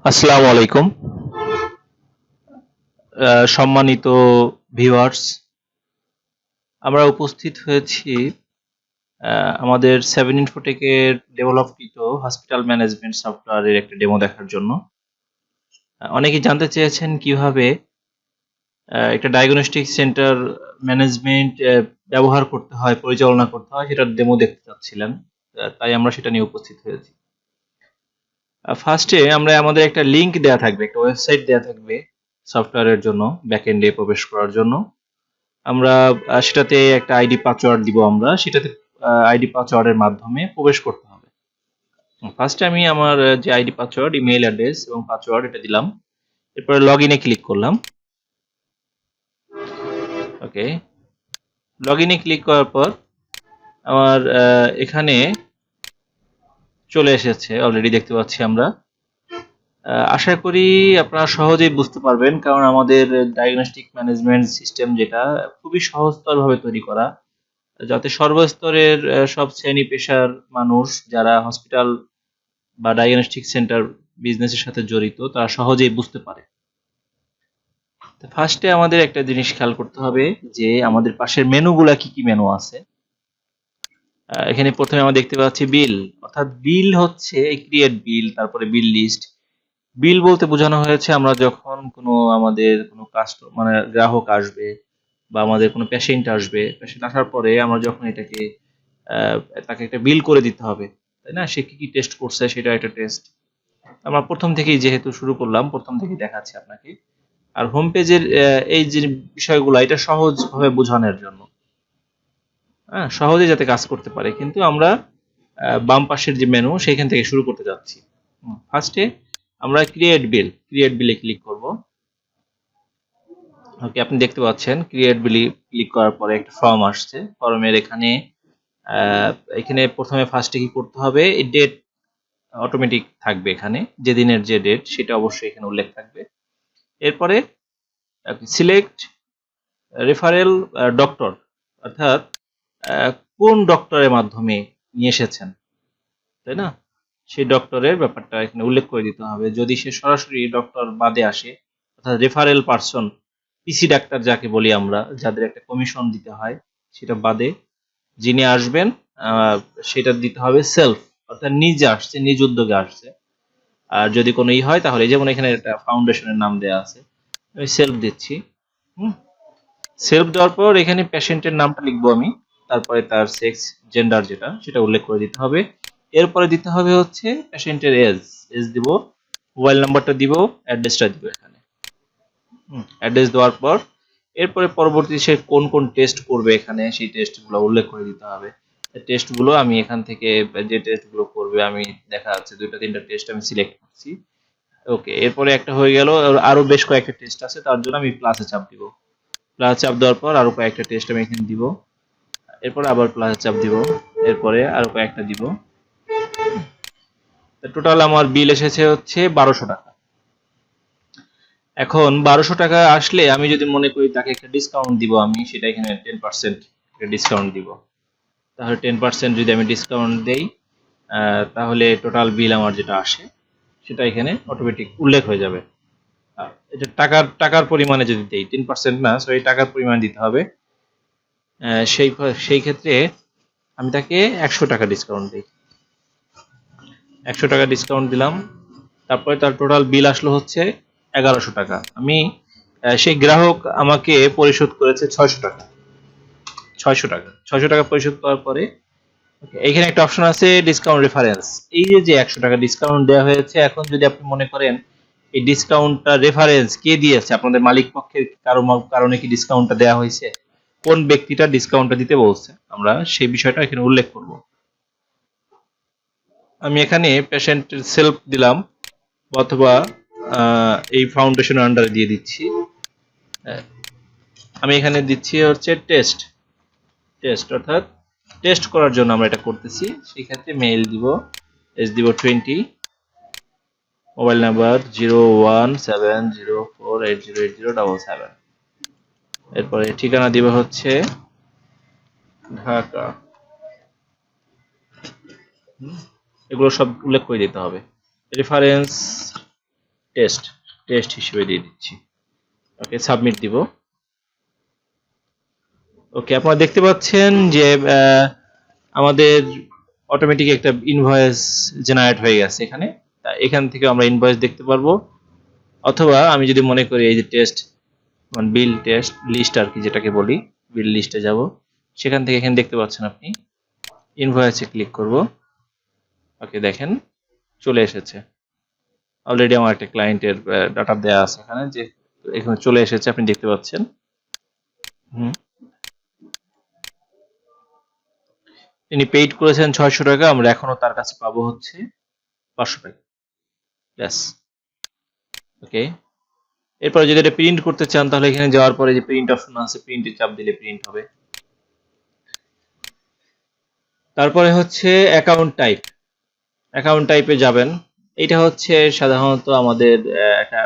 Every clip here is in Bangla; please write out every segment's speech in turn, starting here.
আসসালামু আলাইকুম। সম্মানিত ভিউয়ার্স, আমরা উপস্থিত হয়েছি আমাদের 7 ইনফোটেকের ডেভেলপকৃত হসপিটাল ম্যানেজমেন্ট সফটওয়্যারের একটা ডেমো দেখার জন্য। অনেকেই জানতে চেয়েছেন কিভাবে একটা ডায়াগনস্টিক সেন্টার ম্যানেজমেন্ট ব্যবহার করতে হয়, পরিচালনা করতে হয়, সেটার ডেমো দেখতে চাচ্ছিলেন। তাই আমরা সেটা নিয়ে উপস্থিত হয়েছি। ফার্স্টে আমরা আমাদের একটা লিংক দেয়া থাকবে, একটা ওয়েবসাইট দেয়া থাকবে সফটওয়্যারের জন্য, ব্যাকএন্ডে প্রবেশ করার জন্য। আমরা সেটাতে একটা আইডি পাসওয়ার্ড দিব, আমরা সেটাতে আইডি পাসওয়ার্ডের মাধ্যমে প্রবেশ করতে হবে। ফার্স্টে আমি আমার যে আইডি পাসওয়ার্ড, ইমেইল অ্যাড্রেস এবং পাসওয়ার্ড এটা দিলাম। এরপরে লগ ইনে ক্লিক করলাম। ওকে, লগ ইনে ক্লিক করার পর আমার এখানে চলে এসেছে, অলরেডি দেখতে পাচ্ছি আমরা। আশা করি আপনারা সহজেই বুঝতে পারবেন, কারণ আমাদের ডায়াগনস্টিক ম্যানেজমেন্ট সিস্টেম যেটা খুবই সহজতরভাবে তৈরি করা, যাতে সর্বস্তরের সব শ্রেণী পেশার মানুষ যারা হসপিটাল বা ডায়াগনস্টিক সেন্টার বিজনেসের সাথে জড়িত তারা সহজেই বুঝতে পারে। তো ফার্স্টে আমাদের একটা জিনিস খেয়াল করতে হবে যে আমাদের পাশের মেনুগুলা কি কি মেনু আছে। এখানে প্রথমে আমরা দেখতে পাচ্ছি বিল, অর্থাৎ বিল হচ্ছে ক্রিয়েট বিল, তারপরে বিল লিস্ট। বিল বলতে বোঝানো হয়েছে আমরা যখন আমাদের কোনো কাস্টমার মানে গ্রাহক আসবে বা আমাদের কোনো পেশেন্ট আসবে, পেশেন্ট আসার পরে আমরা যখন এটাকে তাকে একটা বিল করে দিতে হবে, তাই না? সে কি কি টেস্ট করছে সেটা একটা টেস্ট। আমরা প্রথম থেকেই যেহেতু শুরু করলাম, প্রথম থেকেই দেখাচ্ছি আপনাকে। আর হোম পেজের এই যে বিষয়গুলো, এটা সহজভাবে বোঝানোর জন্য, হ্যাঁ, সহজে যাতে কাজ করতে পারে। কিন্তু আমরা বাম পাশের যে মেনু সেখান থেকে শুরু করতে যাচ্ছি। ফার্স্টে আমরা ক্রিয়েট বিলে ক্লিক করব। ওকে, আপনি দেখতে পাচ্ছেন ক্রিয়েট বিলে ক্লিক করার পরে একটা ফর্ম আসছে। ফর্মের এখানে প্রথমে ফার্স্টে কি করতে হবে, এই ডেট অটোমেটিক থাকবে, এখানে যেদিনের যে ডেট সেটা অবশ্যই এখানে উল্লেখ থাকবে। এরপরে সিলেক্ট রেফারেল ডক্টর, অর্থাৎ কোন ডক্টরের মাধ্যমে নিয়ে এসেছেন, তাই না? সেই ডক্টরের ব্যাপারটা এখানে উল্লেখ করে দিতে হবে। যদি সে সরাসরি ডক্টর বাদে আসে, অর্থাৎ রেফারেল পার্সন, পিসি ডাক্তার যাকে বলি আমরা, যাদের একটা কমিশন দিতে হয়, সেটা বাদে যিনি আসবেন সেটা দিতে হবে সেলফ, অর্থাৎ নিজে আসছে, নিজ উদ্যোগে আসছে। আর যদি কোনো হয় তাহলে যেমন এখানে একটা ফাউন্ডেশনের নাম দেওয়া আছে, আমি সেলফ দিচ্ছি। সেলফ দেওয়ার পর এখানে পেশেন্টের নামটা লিখবো আমি, তারপরে তার সেক্স, জেন্ডার যেটা সেটা উল্লেখ করে দিতে হবে। এরপরে দিতে হবে হচ্ছে পেশেন্টের এজ দিব, মোবাইল নাম্বারটা দিব, অ্যাড্রেসটা দিব এখানে। অ্যাড্রেস দেওয়ার পর এরপরে পরবর্তী সে কোন কোন টেস্ট করবে এখানে সেই টেস্টগুলো উল্লেখ করে দিতে হবে। টেস্টগুলো আমি এখান থেকে যে টেস্টগুলো করবে, আমি দেখা যাচ্ছে 2টা 3টা টেস্ট আমি সিলেক্ট করছি। ওকে, এরপরে একটা হয়ে গেল, আরো বেশ কয়েকটা টেস্ট আছে, তার জন্য আমি প্লাসে চাপ দিব। প্লাস চাপ দেওয়ার পর আরো কয়েকটা টেস্ট আমি এখানে দিব। এরপরে আবার প্লাস চাপ দিব, এরপরে আরো কয়েকটা দিব। টোটাল আমার বিল এসেছে হচ্ছে 1200 টাকা। এখন 1200 টাকা আসলে আমি যদি মনে করি তাকে একটা ডিসকাউন্ট দিব, আমি সেটা এখানে 10% ডিসকাউন্ট দিব। তাহলে 10% যদি আমি ডিসকাউন্ট দেই, তাহলে টোটাল বিল আমার যেটা আসে সেটা এখানে অটোমেটিক উল্লেখ হয়ে যাবে। এটা টাকার পরিমাণে যদি দেই, 10% না, সরি, টাকার পরিমাণ দিতে হবে। সেই ক্ষেত্রে আমি তাকে 100 টাকা ডিসকাউন্ট দিই। 100 টাকা ডিসকাউন্ট দিলাম। তারপরে তার টোটাল বিল আসলো হচ্ছে 1100 টাকা। আমি সেই গ্রাহক আমাকে পরিশোধ করেছে 600 টাকা। 600 টাকা, 600 টাকা পরিশোধ করার পরে এইখানে একটা অপশন আছে ডিসকাউন্ট রেফারেন্স। এই যে 100 টাকা ডিসকাউন্ট দেওয়া হয়েছে, এখন যদি আপনি মনে করেন এই ডিসকাউন্টটা রেফারেন্স কে দিয়েছে, আপনাদের মালিক পক্ষের কারণে কি ডিসকাউন্টটা দেওয়া হয়েছে, কোন ব্যক্তিটা ডিসকাউন্টটা দিতে বলছে, আমরা সেই বিষয়টা এখানে উল্লেখ করব। আমি এখানে পেশেন্টের সেলফ দিলাম, অথবা এই ফাউন্ডেশনের আন্ডারে দিয়ে দিচ্ছি। আমি এখানে দিচ্ছি হচ্ছে টেস্ট অর্থাৎ টেস্ট করার জন্য আমরা এটা করতেছি। সেই ক্ষেত্রে মেইল দিব, এস দিব 20, মোবাইল নাম্বার 01704808077। এরপরে ঠিকানা দিব হচ্ছে ঢাকা। এগুলো সব উল্লেখ করে দিতে হবে। রেফারেন্স টেস্ট টেস্ট হিসেবে দিয়ে দিচ্ছি। ওকে, সাবমিট দিব। ওকে, আপনারা দেখতে পাচ্ছেন যে আমাদের অটোমেটিক একটা ইনভয়েস জেনারেট হয়ে গেছে এখানে। এখান থেকে আমরা ইনভয়েস দেখতে পারবো, অথবা আমি যদি মনে করি এই যে টেস্ট মানে বিল টেস্ট লিস্ট আর কি যেটাকে বলি, বিল লিস্টে যাব, সেখান থেকে এখানে দেখতে পাচ্ছেন আপনি ইনভয়েসে ক্লিক করব। ওকে, দেখেন চলে এসেছে। অলরেডি আমার একটা ক্লায়েন্টের ডাটা দেওয়া আছে এখানে, যে এখানে চলে এসেছে, আপনি দেখতে পাচ্ছেন। তিনি পেইড করেছেন 600 টাকা, আমরা এখনো তার কাছে পাবো হচ্ছে 500 টাকা। ব্যাস। ওকে, এরপরে যদি এটা প্রিন্ট করতে চান তাহলে এখানে যাওয়ার পরে যে প্রিন্ট অপশন আছে, প্রিন্টে চাপ দিলে প্রিন্ট হবে। তারপরে হচ্ছে অ্যাকাউন্ট টাইপ। অ্যাকাউন্ট টাইপে যাবেন। এটা হচ্ছে সাধারণত আমাদের একটা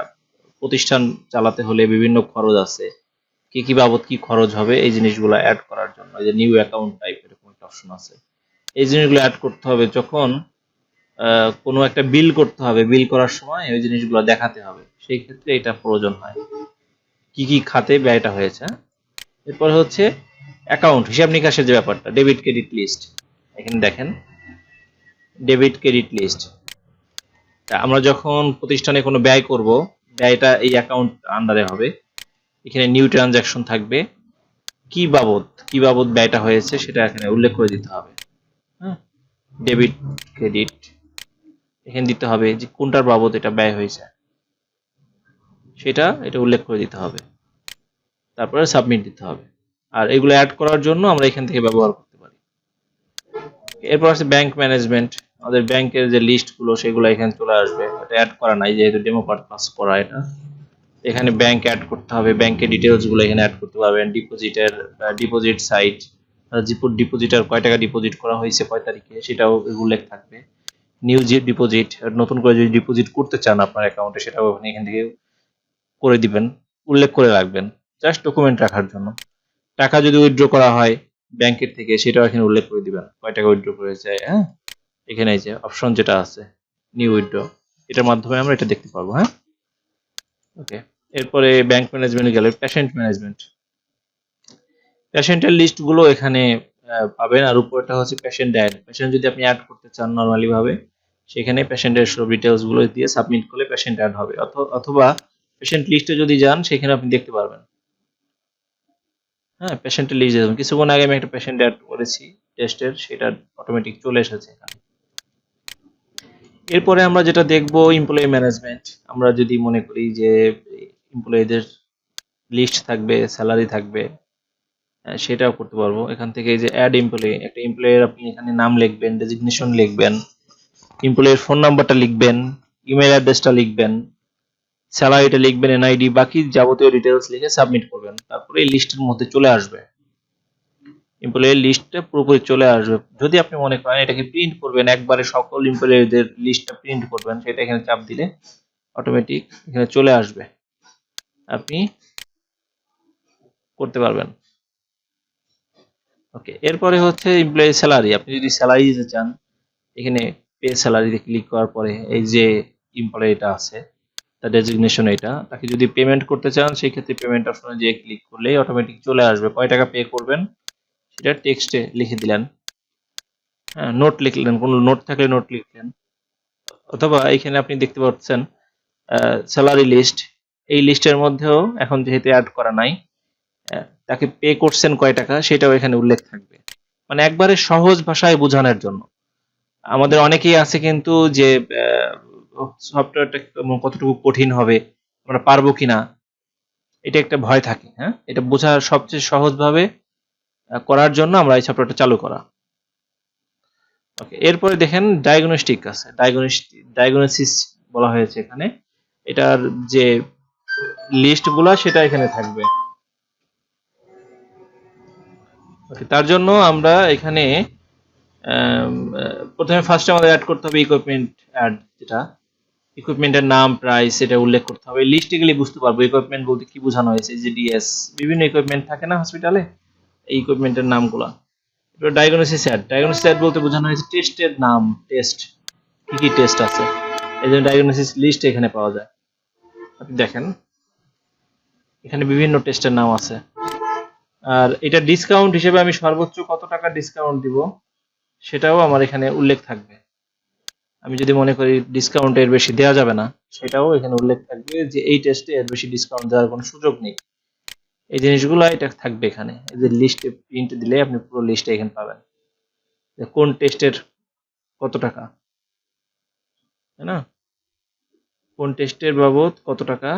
প্রতিষ্ঠান চালাতে হলে বিভিন্ন খরচ আছে, কি কি বাবদ কি খরচ হবে এই জিনিসগুলো অ্যাড করার জন্য এই যে নিউ অ্যাকাউন্ট টাইপ এরকম একটা অপশন আছে। এই জিনিসগুলো অ্যাড করতে হবে যখন কোনো একটা বিল করতে হবে, বিল করার সময় ওই জিনিসগুলো দেখাতে হবে, সেই ক্ষেত্রে এটা প্রয়োজন হয়, কি কি খাতে ব্যয়টা হয়েছে। এরপর হচ্ছে অ্যাকাউন্ট হিসাব নিকাশের যে ব্যাপারটা, ডেবিট ক্রেডিট লিস্ট। এখানে দেখেন ডেবিট ক্রেডিট লিস্ট। আমরা যখন প্রতিষ্ঠানে কোনো ব্যয় করব, ব্যয়টা এই অ্যাকাউন্ট আন্ডারে হবে। এখানে নিউ ট্রানজাকশন থাকবে, কি বাবদ ব্যয়টা হয়েছে সেটা এখানে উল্লেখ করে দিতে হবে। হ্যাঁ, ডেবিট ক্রেডিট এখানে দিতে হবে যে কোনটার বাবদ এটা ব্যয় হয়েছে, এটা উল্লেখ করে দিতে হবে। তারপরে সাবমিট দিতে হবে। আর এগুলো অ্যাড করার জন্য আমরা এখান থেকে ব্যবহার করতে পারি। এরপর আছে ব্যাংক ম্যানেজমেন্ট। আমাদের ব্যাংকের যে লিস্টগুলো সেগুলো এখানে চলে আসবে। এটা অ্যাড করা নাই যেহেতু ডেমো পারপাস করা এটা। এখানে ব্যাংক অ্যাড করতে হবে, ব্যাংকের ডিটেইলসগুলো এখানে অ্যাড করতে পারবেন। ডিপোজিট সাইট, ডিপোজিটার কয় টাকা ডিপোজিট করা হয়েছে কয় তারিখে সেটাও উল্লেখ থাকবে। নিউ যে ডিপোজিট, নতুন করে যদি ডিপোজিট করতে চান আপনার অ্যাকাউন্টে সেটাও এখান থেকে করে দিবেন, উল্লেখ করে রাখবেন জাস্ট ডকুমেন্ট রাখার জন্য। টাকা যদি উইথড্র করা হয় ব্যাংকের থেকে সেটাও এখানে উল্লেখ করে দিবেন কয় টাকা উইথড্র করেছে। হ্যাঁ, এখানে এই যে অপশন যেটা আছে নিউ উইথড্র, এটার মাধ্যমে আমরা এটা দেখতে পারবো। হ্যাঁ, ওকে। এরপরে ব্যাংক ম্যানেজমেন্ট গেলে পেশেন্ট ম্যানেজমেন্ট। পেশেন্টের লিস্টগুলো এখানে পাবেন। আর উপরটা হচ্ছে পেশেন্ট অ্যাড। পেশেন্ট যদি আপনি অ্যাড করতে চান নরমালি ভাবে, সেখানে পেশেন্টের সব ডিটেলস গুলো দিয়ে সাবমিট করলে পেশেন্ট অ্যাড হবে। অথবা পেশেন্ট লিস্টে যদি যান সেখানে আপনি দেখতে পারবেন। হ্যাঁ, পেশেন্টের লিস্ট যাবেন। কিছুক্ষণ আগে আমি একটা পেশেন্ট অ্যাড করেছি টেস্টের, সেটা অটোমেটিক চলে এসেছে এখানে। এরপরে আমরা যেটা দেখব এমপ্লয়ি ম্যানেজমেন্ট। আমরা যদি মনে করি যে এমপ্লয়িদের লিস্ট থাকবে, স্যালারি থাকবে, সেটাও করতে পারবো। এখান থেকে এই যে অ্যাড এমপ্লয়ি, একটা এমপ্লয়ের আপনি এখানে নাম লিখবেন, ডেজিগনেশন লিখবেন, এমপ্লয়ের ফোন নাম্বারটা লিখবেন, ইমেল অ্যাড্রেসটা লিখবেন, স্যালারিটা লিখবেন, এনআইডি, বাকি যাবতীয় ডিটেলস লিখে সাবমিট করবেন। তারপরে এই লিস্টের মধ্যে চলে আসবে, এমপ্লয়ের লিস্টটা পুরোপুরি চলে আসবে। যদি আপনি মনে করেন এটাকে প্রিন্ট করবেন, একবারে সকল এমপ্লয়ীদের লিস্টটা প্রিন্ট করবেন, সেটা এখানে চাপ দিলে অটোমেটিক এখানে চলে আসবে, আপনি করতে পারবেন। ওকে, এরপরে হচ্ছে এমপ্লয়ি স্যালারি। আপনি যদি স্যালারি দিতে চান এখানে পে স্যালারিতে ক্লিক করার পরে এই যে এমপ্লয়িটা আছে তার ডেজিগনেশন এটা, তাকে যদি পেমেন্ট করতে চান সেই ক্ষেত্রে পেমেন্ট অপশনে যে ক্লিক করলেই অটোমেটিক চলে আসবে কয় টাকা পে করবেন সেটা টেক্সটে লিখে দিলেন। হ্যাঁ, নোট লিখলেন, কোনো নোট থাকলে নোট লিখলেন। অথবা এখানে আপনি দেখতে পাচ্ছেন স্যালারি লিস্ট। এই লিস্টের মধ্যেও এখন যেহেতু অ্যাড করা নাই, তাকে পে করছেন কয় টাকা সেটাও এখানে উল্লেখ থাকবে। মানে একবারে সহজ ভাষায় বোঝানোর জন্য। আমাদের অনেকেই আছে কিন্তু যে সফটওয়্যারটা কতটুকু কঠিন হবে, আমরা পারবো কিনা, এটা একটা ভয় থাকে। হ্যাঁ, এটা বোঝার সবচেয়ে সহজভাবে করার জন্য আমরা এই সফটওয়্যারটা চালু করা। ওকে, এরপরে দেখেন ডায়াগনস্টিক আছে, ডায়াগনোসিস বলা হয়েছে এখানে। এটার যে লিস্টগুলো সেটা এখানে থাকবে। ওকে, তার জন্য আমরা এখানে প্রথমে ফার্স্টে আমাদের অ্যাড করতে হবে ইকুইপমেন্ট অ্যাড, যেটা ইকুইপমেন্টের নাম প্রাইস এটা উল্লেখ করতে হবে। লিস্টে গেলে বুঝতে পারবো ইকুইপমেন্ট বলতে কি বোঝানো হয়েছে। যে ডিএস বিভিন্ন ইকুইপমেন্ট থাকে না হসপিটালে, এই ইকুইপমেন্টের নামগুলা। এবার ডায়াগনোসিস অ্যাড বলতে বোঝানো হয়েছে টেস্টের নাম, টেস্ট কি কি টেস্ট আছে, এই জন্য ডায়াগনোসিস লিস্ট এখানে পাওয়া যায়। আপনি দেখেন এখানে বিভিন্ন টেস্টের নাম আছে। আর এটা ডিসকাউন্ট হিসেবে আমি সর্বোচ্চ কত টাকা ডিসকাউন্ট দিব সেটাও আমার এখানে উল্লেখ থাকবে। আমি যদি মনে করি ডিসকাউন্ট এর বেশি দেওয়া যাবে না, সেটাও এখানে উল্লেখ থাকবে যে এই টেস্টে এর বেশি ডিসকাউন্ট দেওয়ার কোনো সুযোগ নেই। এই জিনিসগুলো এটা থাকবে এখানে। এই যে লিস্টে প্রিন্ট দিলে আপনি পুরো লিস্টে এখানে পাবেন যে কোন টেস্টের কত টাকা, তাই না? কোন টেস্টের বাবদ কত টাকা,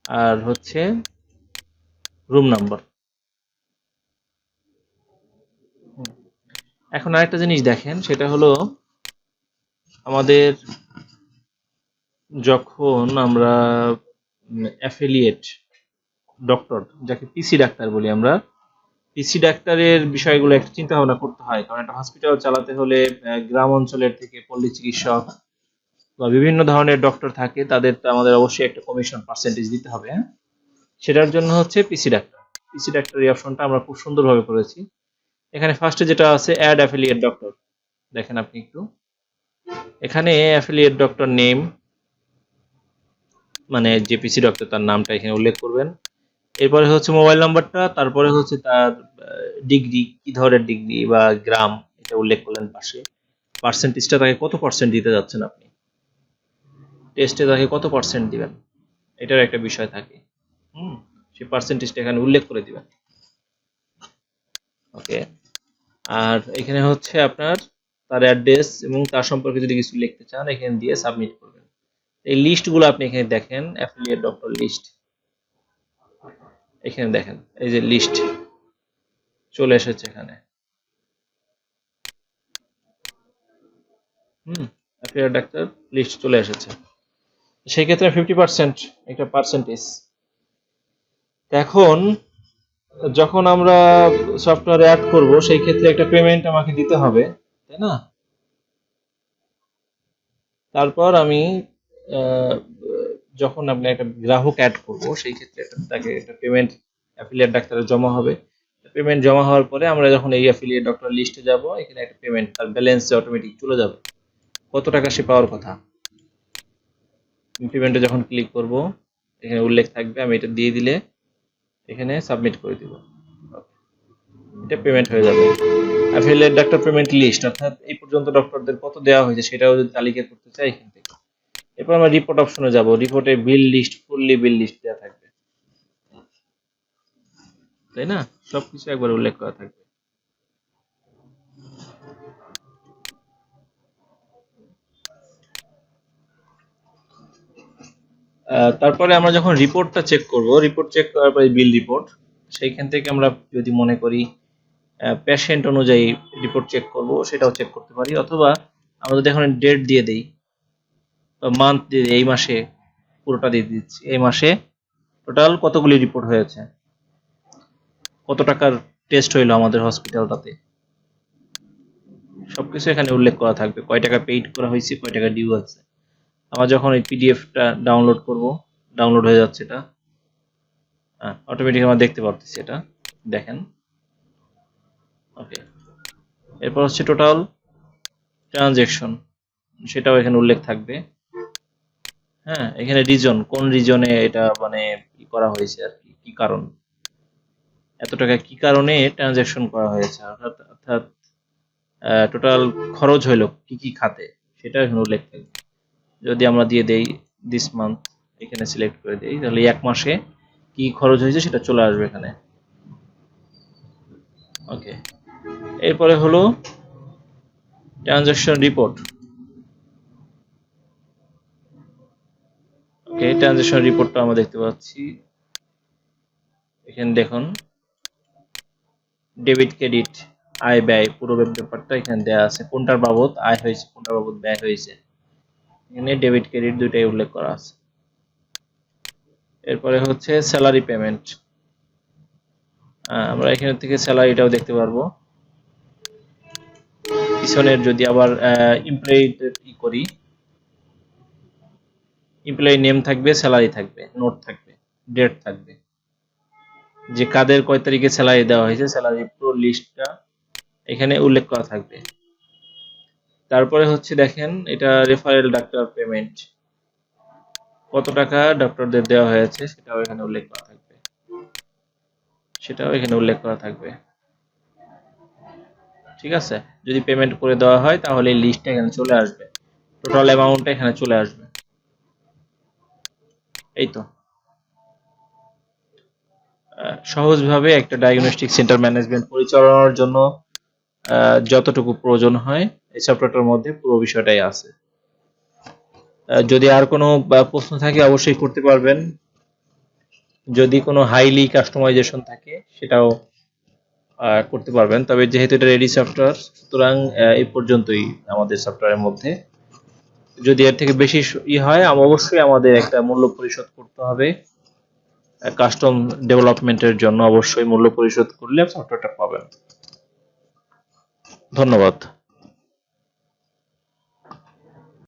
আর হচ্ছে রুম নাম্বার। এখন আরেকটা জিনিস দেখেন, সেটা হলো আমাদের যখন আমরা অ্যাফিলিয়েট ডক্টর, যাকে পিসি ডাক্তার বলি আমরা, পিসি ডাক্তারের বিষয়গুলো একটু চিন্তা ভাবনা করতে হয়। কারণ একটা হসপিটাল চালাতে হলে গ্রাম অঞ্চলের থেকে পল্লী চিকিৎসক বা বিভিন্ন ধরনের ডক্টর থাকে, তাদের তো আমাদের অবশ্যই একটা কমিশন পার্সেন্টেজ দিতে হবে, হ্যাঁ? সেটার জন্য হচ্ছে পিসি ডাক্তার। পিসি ডাক্তার এই অপশনটা আমরা খুব সুন্দরভাবে করেছি। এখানে ফার্স্টে যেটা আছে অ্যাড অ্যাফিলিয়েট ডক্টর, দেখেন আপনি একটু এখানে অ্যাফিলিয়েট ডক্টর নেম, মানে যে পিসি ডক্টর তার নামটা এখানে উল্লেখ করবেন। এরপরে হচ্ছে মোবাইল নাম্বারটা, তারপরে হচ্ছে তার ডিগ্রি, কি ধরনের ডিগ্রি বা গ্রাম, এটা উল্লেখ করলেন পাশে। পার্সেন্টেজটা তাকে কত পার্সেন্ট দিতে যাচ্ছেন আপনি, টেস্টে তাকে কত পার্সেন্ট দিবেন, এটার একটা বিষয় থাকে। সেই পার্সেন্টেজটা এখানে উল্লেখ করে দিবেন। ওকে। আর এখানে হচ্ছে আপনার তার অ্যাড্রেস এবং তার সম্পর্কে যদি কিছু লিখতে চান এখানে দিয়ে সাবমিট করবেন। এই লিস্টগুলো আপনি এখানে দেখেন, অ্যাফিলিয়েট ডক্টর লিস্ট, এখানে দেখেন এই যে লিস্ট চলে এসেছে এখানে। অ্যাফিলিয়েট ডাক্তার লিস্ট চলে এসেছে। সেই ক্ষেত্রে 50% একটা পার্সেন্টেজ। এখন যখন আমরা সফটওয়্যারে অ্যাড করব সেই ক্ষেত্রে একটা পেমেন্ট আমাকে দিতে হবে, তাই না? তারপর আমি আহ, যখন আপনি একটা গ্রাহক অ্যাড করব সেই ক্ষেত্রে তাকে একটা পেমেন্ট অ্যাফিলিয়েট ডাক্তারে জমা হবে। পেমেন্ট জমা হওয়ার পরে আমরা যখন এই অ্যাফিলিয়েট ডক্টর লিস্টে যাব, এখানে একটা পেমেন্ট তার ব্যালেন্সে অটোমেটিক চলে যাবে, কত টাকা সে পাওয়ার কথা। পেমেন্টে যখন ক্লিক করব এখানে উল্লেখ থাকবে, আমি এটা দিয়ে দিলে এখানে সাবমিট করে দিব, এটা পেমেন্ট হয়ে যাবে। অ্যাফিলিয়েট ডাক্তার পেমেন্ট লিস্ট, অর্থাৎ এই পর্যন্ত ডক্টরদের কত দেওয়া হয়েছে সেটাও যদি তালিকা করতে চাই এখান থেকে। এরপর আমরা রিপোর্ট অপশনে যাব, রিপোর্টে বিল লিস্ট, ফুললি বিল লিস্ট দেওয়া থাকবে, তাই না? সবকিছু একবার উল্লেখ করা থাকবে। তারপরে আমরা যখন রিপোর্টটা চেক করব, রিপোর্ট চেক করার পরে বিল রিপোর্ট, সেইখান থেকে আমরা যদি মনে করি পেশেন্ট অনুযায়ী রিপোর্ট চেক করব, সেটাও চেক করতে পারি। অথবা আমরা যদি এখন ডেট দিয়ে দেই, মান্থ দিয়ে দিই, এই মাসে পুরোটা দিয়ে দিচ্ছি, এই মাসে টোটাল কতগুলি রিপোর্ট হয়েছে, কত টাকার টেস্ট হইলো আমাদের হসপিটালটাতে, সবকিছু এখানে উল্লেখ করা থাকবে। কয় টাকা পেইড করা হয়েছে, কয় টাকা ডিউ আছে। আমরা যখন এই পিডিএফটা ডাউনলোড করব, ডাউনলোড হয়ে যাচ্ছে, এটা অটোমেটিক আমরা দেখতে পারতেছি, এটা দেখেন। ওকে। এরপর হচ্ছে টোটাল ট্রানজেকশন, সেটাও এখানে উল্লেখ থাকবে। হ্যাঁ, এখানে রিজন, কোন রিজনে এটা মানে কি করা হয়েছে আর কি, কি কারণ, এত টাকা কি কারণে ট্রানজেকশন করা হয়েছে, অর্থাৎ অর্থাৎ টোটাল খরচ হইলো কি কি খাতে, সেটা এখানে উল্লেখ থাকবে। যদি আমরা দিয়ে দেই দিস মান্থ, এখানে সিলেক্ট করে দেই, তাহলে এক মাসে কি খরচ হয়েছে সেটা চলে আসবে এখানে। ওকে। এরপরে হলো ট্রানজাকশন রিপোর্ট। ওকে, ট্রানজাকশন রিপোর্টটা আমরা দেখতে পাচ্ছি এখানে। দেখুন ডেবিট ক্রেডিট, আয় ব্যয়, পুরো ব্যাপারটা এখানে দেওয়া আছে, কোনটার বাবদ আয় হয়েছে, কোনটার বাবদ ব্যয় হয়েছে, এখানে ডেবিট ক্রেডিট দুইটাই উল্লেখ করা আছে। এরপরে হচ্ছে স্যালারি পেমেন্ট, আমরা এখান থেকে স্যালারিটাও দেখতে পারবো। পিছনের যদি আবার এমপ্লয়ি করি, এমপ্লয়ি নেম থাকবে, স্যালারি থাকবে, নোট থাকবে, ডেট থাকবে, যে কাদের কয় তারিখে স্যালারি দেওয়া হয়েছে, স্যালারি পুরো লিস্টটা এখানে উল্লেখ করা থাকবে। তারপরে হচ্ছে দেখেন এটা রেফারেল ডাক্তার পেমেন্ট, কত টাকা ডক্টরদের দেওয়া হয়েছে সেটাও এখানে উল্লেখ করা থাকবে। ঠিক আছে, যদি পেমেন্ট করে দেওয়া হয় তাহলে এই লিস্টটা এখানে চলে আসবে, টোটাল অ্যামাউন্টটা এখানে চলে আসবে। এই তো সহজভাবে একটা ডায়াগনস্টিক সেন্টার ম্যানেজমেন্ট পরিচালনার জন্য যতটুকু প্রয়োজন হয় এই সফটওয়্যারটার মধ্যে পুরো বিষয়টাই আছে। যদি আর কোনো প্রশ্ন থাকে অবশ্যই করতে পারবেন, যদি কোনো হাইলি কাস্টমাইজেশন থাকে সেটাও করতে পারবেন। তবে যেহেতু এটা রেডি সফটওয়্যার সুতরাং এই পর্যন্তই আমাদের সফটওয়্যারের মধ্যে। যদি এর থেকে বেশি হয় অবশ্যই আমাদের একটা মূল্য পরিশোধ করতে হবে, কাস্টম ডেভেলপমেন্টের জন্য অবশ্যই মূল্য পরিশোধ করলে সফটওয়্যারটা পাবেন। ধন্যবাদ।